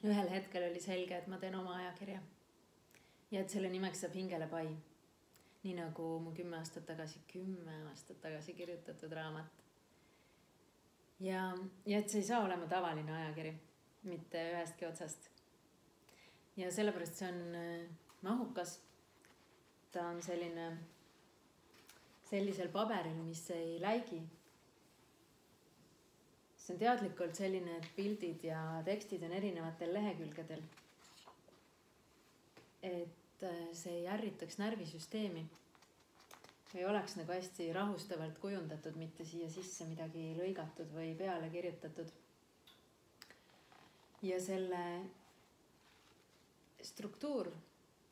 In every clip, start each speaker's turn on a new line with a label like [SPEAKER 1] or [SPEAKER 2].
[SPEAKER 1] ühel hetkel oli selge, et ma teen oma ajakirja ja et selle nimeks saab Hingele pai. Nii nagu mu 10 aastat tagasi kirjutatud raamat. Ja et see ei saa olema tavaline ajakiri, mitte ühestki otsast. Ja sellepärast see on mahukas. Ta on sellisel paberil, mis ei läigi. See on teadlikult selline, et pildid ja tekstid on erinevatel lehekülgedel. Et see ei ärritaks närvisüsteemi. Või oleks nagu hästi rahustavalt kujundatud, mitte siia sisse midagi lõigatud või peale kirjutatud. Ja selle struktuur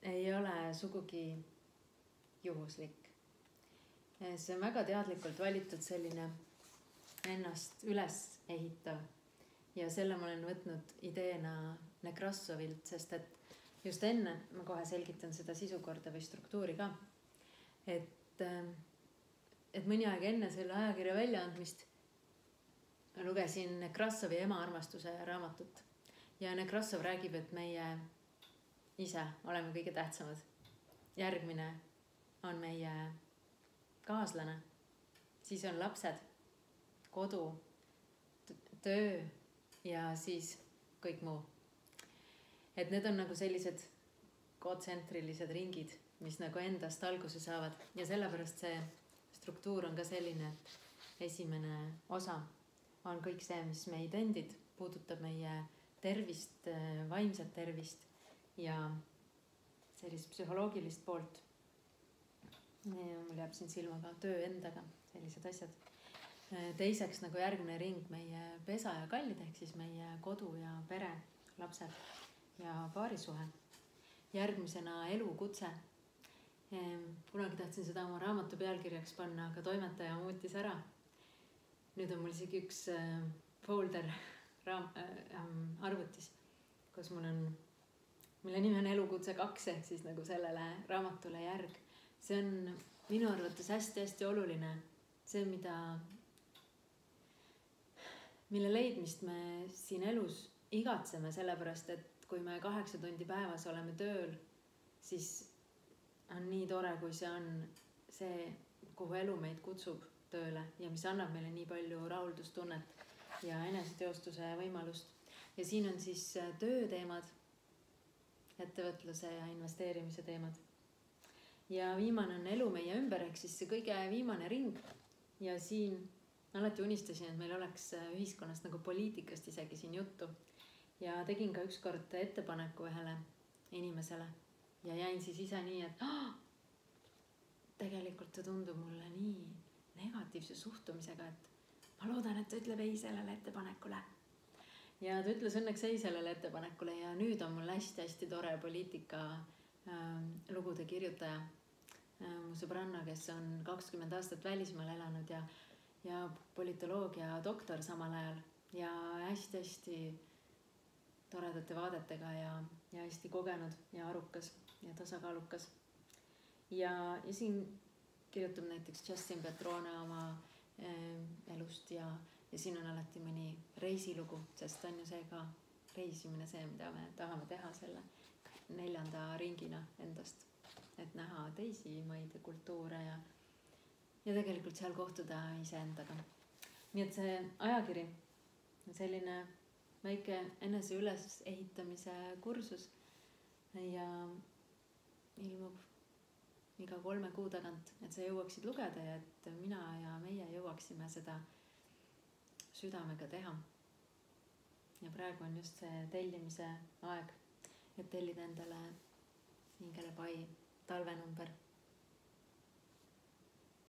[SPEAKER 1] ei ole sugugi juhuslik. See on väga teadlikult valitud selline ennast üles ehitav. Ja selle ma olen võtnud ideena Nekrassovilt, sest et just enne, ma kohe selgitan seda sisukorda või struktuuri ka, et mõni aeg enne selle ajakirja väljaandmist lugesin Nekrassovi Ema armastuse raamatut. Ja Nekrassov räägib, et meie ise oleme kõige tähtsamad. Järgmine on meie kaaslane. Siis on lapsed, kodu, töö ja siis kõik muu. Et need on nagu sellised kontsentrilised ringid, mis nagu endast alguse saavad. Ja sellepärast see struktuur on ka selline, et esimene osa on kõik see, mis meid endid puudutab meie tervist, vaimset tervist ja sellist psühholoogilist poolt. Mul jääb siin silma ka töö endaga, sellised asjad. Teiseks nagu järgmine ring meie pesa ja kallid, ehk siis meie kodu ja pere, lapsed ja paarisuhe. Järgmisena elukutse. Kunagi tahtsin seda oma raamatu pealkirjaks panna, aga toimetaja muutis ära. Nüüd on mul isegi üks folder arvutis, kus mille nimi on Elukutse 2, ehk siis nagu sellele raamatule järg. See on minu arvates hästi oluline. See, mille leidmist me siin elus igatseme, sellepärast, et kui me 8 tundi päevas oleme tööl, siis on nii tore, kui see on see, kuhu elu meid kutsub tööle ja mis annab meile nii palju rahuldustunnet ja eneseteostuse võimalust. Ja siin on siis tööteemad, ettevõtluse ja investeerimise teemad. Ja viimane on elu meie ümber, ehk siis see kõige viimane ring. Ja siin alati unistasin, et meil oleks ühiskonnast nagu poliitikast isegi siin juttu. Ja tegin ka ükskord ettepaneku ühele inimesele ja jäin siis ise nii, et tegelikult ta tundub mulle nii negatiivse suhtumisega, et ma loodan, et ta ütleb ei sellele ettepanekule. Ja ta ütles õnneks ei sellele ettepanekule ja nüüd on mul hästi tore poliitika lugude kirjutaja. Mu sõbranna, kes on 20 aastat välismaal elanud ja politoloogia doktor samal ajal ja hästi toredate vaadetega ja hästi kogenud ja arukas ja tasakaalukas. Ja siin kirjutab näiteks Justin Petrone oma elust ja siin on alati mõni reisilugu, sest on ju see ka reisimine see, mida me tahame teha selle 4. ringina endast, et näha teisi maid ja kultuure ja tegelikult seal kohtuda iseendaga. Nii et see ajakiri on selline väike enese üles ehitamise kursus ja ilmub iga 3 kuu tagant, et sa jõuaksid lugeda ja et mina ja meie jõuaksime seda südamega teha. Ja praegu on just see tellimise aeg, et tellida endale Hingele pai talvenumber